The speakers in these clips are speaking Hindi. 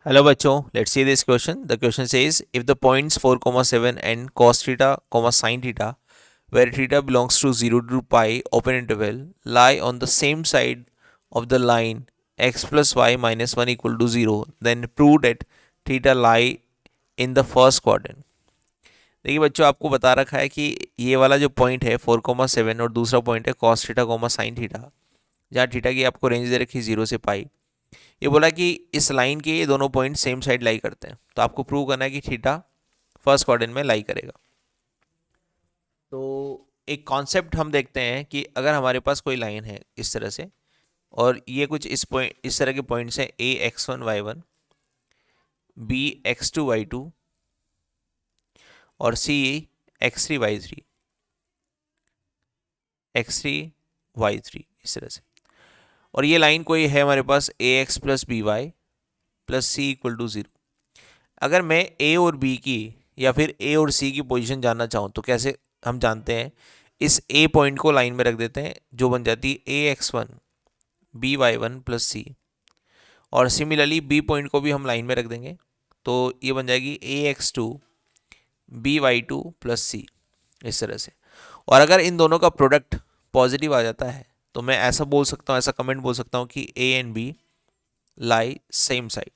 Hello बच्चों, let's see this question. The question says if the points 4, 7 and cos theta, sin theta, where theta belongs to 0 to pi open interval, lie on the same side of the line x plus y minus 1 equal to 0, then prove that theta lie in the first quadrant. देखिए बच्चों, आपको बता रखा है कि ये वाला जो पॉइंट है 4, 7 और दूसरा पॉइंट है cos थीटा, sin थीटा, जहाँ थीटा की आपको रेंज दे रखी है 0 से पाई। ये बोला कि इस लाइन के ये दोनों पॉइंट सेम साइड लाई करते हैं, तो आपको प्रूव करना है कि थीटा फर्स्ट क्वाड्रेंट में लाई करेगा। तो एक कॉन्सेप्ट हम देखते हैं कि अगर हमारे पास कोई लाइन है इस तरह से, और ये कुछ इस तरह के पॉइंट्स हैं ए x1 y1, B x2 y2 और सी x3 y3, x3 y3, इस तरह से। और ये लाइन कोई है हमारे पास A X plus B Y plus C equal to 0। अगर मैं ए और बी की या फिर ए और सी की पोजीशन जानना चाहूँ तो कैसे हम जानते हैं, इस ए पॉइंट को लाइन में रख देते हैं जो बन जाती है a x1 b y1 plus सी, और सिमिलरली बी पॉइंट को भी हम लाइन में रख देंगे तो ये बन जाएगी a x2 b y2 plus सी, इस तरह से। और अगर इन दोनों का प्रोडक्ट पॉजिटिव आ जाता है तो मैं ऐसा बोल सकता हूँ, ऐसा कमेंट बोल सकता हूँ कि A and B lie same side,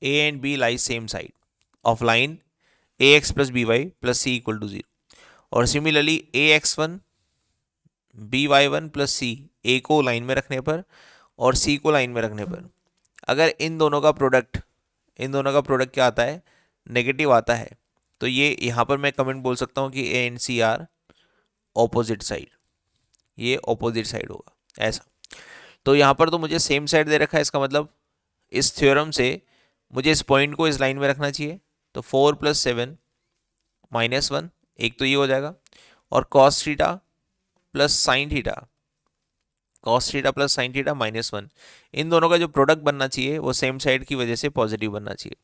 A and B lie same side of line A X plus B Y plus C equal to 0। और similarly a x1 by1 plus C, A को लाइन में रखने पर और सी को लाइन में रखने पर, अगर इन दोनों का प्रोडक्ट क्या आता है, नेगेटिव आता है, तो ये यहाँ पर मैं कमेंट बोल सकता हूँ कि A and C are opposite side, ये ऑपोजिट साइड होगा ऐसा। तो यहाँ पर तो मुझे सेम साइड दे रखा है, इसका मतलब इस थ्योरम से मुझे इस पॉइंट को इस लाइन में रखना चाहिए। तो 4 + 7 - 1, एक तो ये हो जाएगा, और cos theta plus sine theta, -1, इन दोनों का जो प्रोडक्ट बनना चाहिए वो सेम साइड की वजह से पॉजिटिव बनना चाहिए।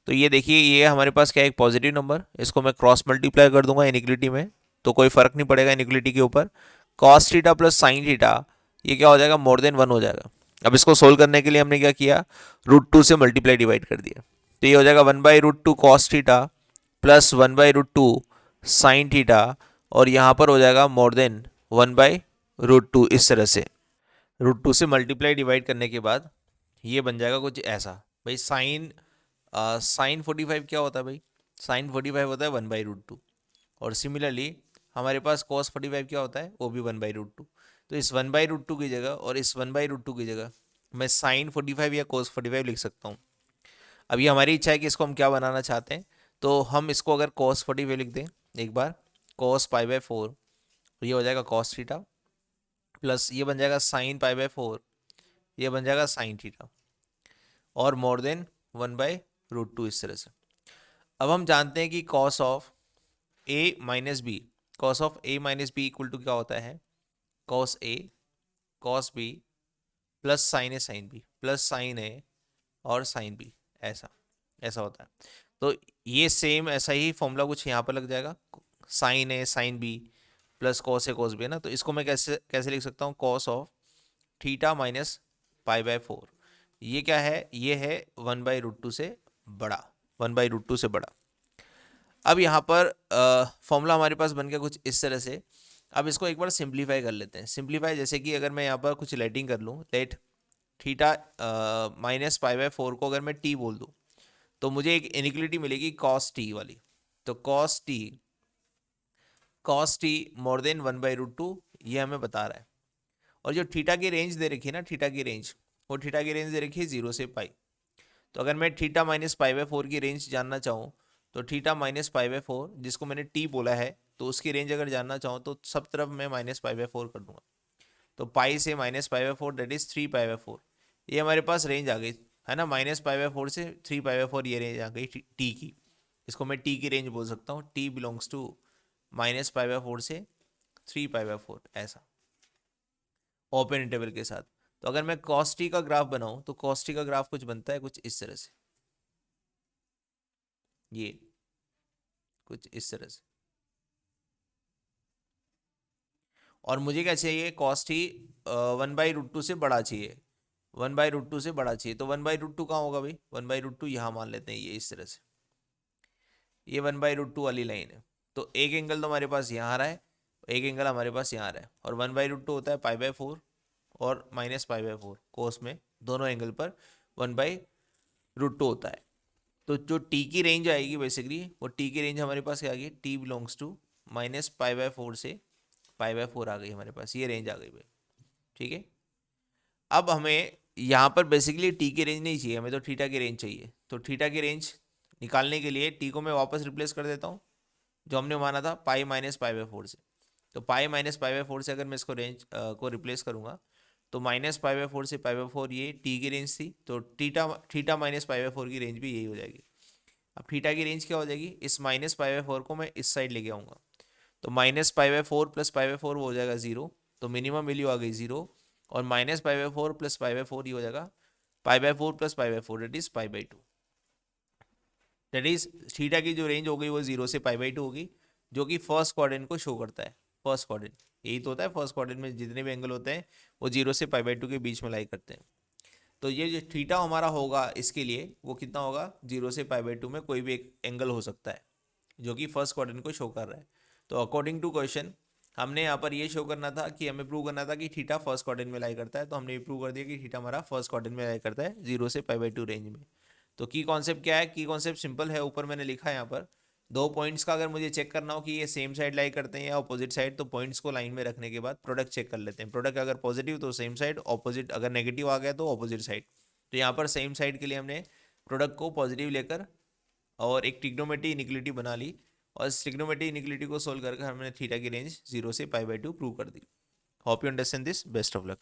तो ये देखिए, ये हमारे पास क्या है, एक पॉजिटिव नंबर, इसको मैं क्रॉस मल्टीप्लाई कर दूंगा इनिक्विलिटी में, तो कोई फर्क नहीं पड़ेगा इनिक्विलिटी के ऊपर। cos theta plus sine theta, ये क्या हो जाएगा, मोर देन 1 हो जाएगा। अब इसको सोल्व करने के लिए हमने क्या किया, √2 से मल्टीप्लाई डिवाइड कर दिया, तो ये हो जाएगा 1/√2 cos theta plus 1/√2 sine theta, और यहाँ पर हो जाएगा मोर देन 1/√2, इस तरह से। √2 से मल्टीप्लाई डिवाइड करने के बाद ये बन जाएगा कुछ ऐसा। भाई साइन 45 क्या होता है भाई, साइन 45 होता है 1/√2। और सिमिलरली हमारे पास कॉस 45 क्या होता है, वो भी 1/√2। तो इस 1/√2 की जगह और इस 1/√2 की जगह मैं साइन 45 या कॉस 45 लिख सकता हूँ। अब ये हमारी इच्छा है कि इसको हम क्या बनाना चाहते हैं, तो हम इसको अगर कॉस 45 लिख दें एक बार, cos π/4, ये हो जाएगा कॉस थीटा, प्लस ये बन जाएगा sin π/4, ये बन जाएगा साइन थीटा, और मोर देन 1/√2, इस तरह से। अब हम जानते हैं कि cos of a - b equal to क्या होता है, cos a cos b plus sine A sine B plus sine A और साइन बी, ऐसा ऐसा होता है। तो ये सेम ऐसा ही फॉर्मूला कुछ यहाँ पर लग जाएगा, sign A sine B plus cos A cos B है ना। तो इसको मैं कैसे कैसे लिख सकता हूँ, कॉस ऑफ थीटा माइनस π/4, ये क्या है, ये है 1/√2 से बड़ा, 1/√2 से बड़ा। अब यहाँ पर फॉर्मूला हमारे पास बन गया कुछ इस तरह से। अब इसको एक बार सिंप्लीफाई कर लेते हैं। सिंप्लीफाई जैसे कि अगर मैं यहाँ पर कुछ लेटिंग कर लूँ, लेट थीटा माइनस π/4 को अगर मैं टी बोल दूँ, तो मुझे एक इनिक्वलिटी मिलेगी कॉस टी वाली। तो कॉस टी मोर देन 1/√2, ये हमें बता रहा है। और जो थीटा की रेंज दे रखी है ना, थीटा की रेंज दे रखी है 0 से पाई। तो अगर मैं थीटा माइनस π/4 की रेंज जानना चाहूँ, तो थीटा माइनस π/4 जिसको मैंने टी बोला है, तो उसकी रेंज अगर जानना चाहूँ तो सब तरफ मैं -π/4 कर दूंगा। तो पाई से -π/4 दैट इज 3π/4, ये हमारे पास रेंज आ गई है ना, -π/4 से 3π/4 ये रेंज आ गई टी की। इसको मैं टी की रेंज बोल सकता हूँ, टी बिलोंग्स टू -π/4 से 3π/4, ऐसा ओपन इंटरवल के साथ। तो अगर मैं cos t का ग्राफ बनाऊं तो cos t का ग्राफ कुछ बनता है कुछ इस तरह से, ये कुछ इस तरह से। और मुझे क्या चाहिए, cos t 1/√2 से बड़ा चाहिए, 1/√2 से बड़ा चाहिए, तो 1/√2 कहाँ होगा भाई, 1/√2 यहाँ मान लेते हैं, ये इस तरह से, ये 1/√2 वाली लाइन है। तो एक एंगल तो हमारे पास यहाँ आ रहा है, एक एंगल हमारे पास यहाँ आ रहा है, और 1/√2 होता है π/4 और -π/4 कोस में, दोनों एंगल पर 1/√2 होता है। तो जो टी की रेंज आएगी बेसिकली, वो टी की रेंज हमारे पास क्या आ गई, टी बिलोंग्स टू -π/4 से π/4 आ गई हमारे पास, ये रेंज आ गई भाई, ठीक है। अब हमें यहाँ पर बेसिकली टी की रेंज नहीं चाहिए, हमें तो थीटा की रेंज चाहिए। तो थीटा की रेंज निकालने के लिए टी को मैं वापस रिप्लेस कर देता हूँ, जो हमने माना था पाई -π/4 से। तो पाई -π/4 से अगर मैं इसको रेंज को रिप्लेस करूँगा, तो -π/4 से π/4 ये टी की रेंज थी, तो थीटा थीटा -π/4 की रेंज भी यही हो जाएगी। अब थीटा की रेंज क्या हो जाएगी, इस -π/4 को मैं इस साइड लेके आऊँगा, तो -π/4 प्लस π/4 वो हो जाएगा 0, तो मिनिमम वैल्यू आ गई 0, और -π/4 प्लस π/4 ये हो जाएगा π/4 plus π/4 that is π/2। That is theta की जो रेंज हो गई वो 0 से π/2 होगी, जो कि फर्स्ट क्वाड्रेंट को शो करता है। फर्स्ट क्वाड्रेंट यही तो होता है, फर्स्ट क्वाड्रेंट में जितने भी एंगल होते हैं वो 0 से π/2 के बीच में लाई करते हैं। तो ये जो थीटा हमारा होगा इसके लिए वो कितना होगा, 0 से π/2 में कोई भी एक एंगल हो सकता है जो कि फर्स्ट क्वाड्रेंट को शो कर रहा है। तो अकॉर्डिंग टू क्वेश्चन हमने यहाँ पर ये शो करना था कि हमें प्रूव करना था कि थीटा फर्स्ट क्वाड्रेंट में लाई करता है, तो हमने ये प्रूव कर दिया कि थीटा हमारा फर्स्ट क्वाड्रेंट में लाई करता है 0 से π/2 रेंज में। तो की कॉन्सेप्ट क्या है, की कॉन्सेप्ट सिंपल है, ऊपर मैंने लिखा है यहाँ पर दो पॉइंट्स का अगर मुझे चेक करना हो कि ये सेम साइड लाई करते हैं या अपोजिट साइड, तो पॉइंट्स को लाइन में रखने के बाद प्रोडक्ट चेक कर लेते हैं। प्रोडक्ट अगर पॉजिटिव तो सेम साइड, ऑपोजिट अगर नेगेटिव आ गया तो ऑपोजिट साइड। तो यहाँ पर सेम साइड के लिए हमने प्रोडक्ट को पॉजिटिव लेकर और एक ट्रिग्नोमेट्री इनिक्विलिटी बना ली, और इस ट्रिग्नोमेट्री इनिक्विलिटी को सोल्व करके हमने थीटा की रेंज 0 से π/2 प्रूव कर दी। Hope you understand this, best of luck.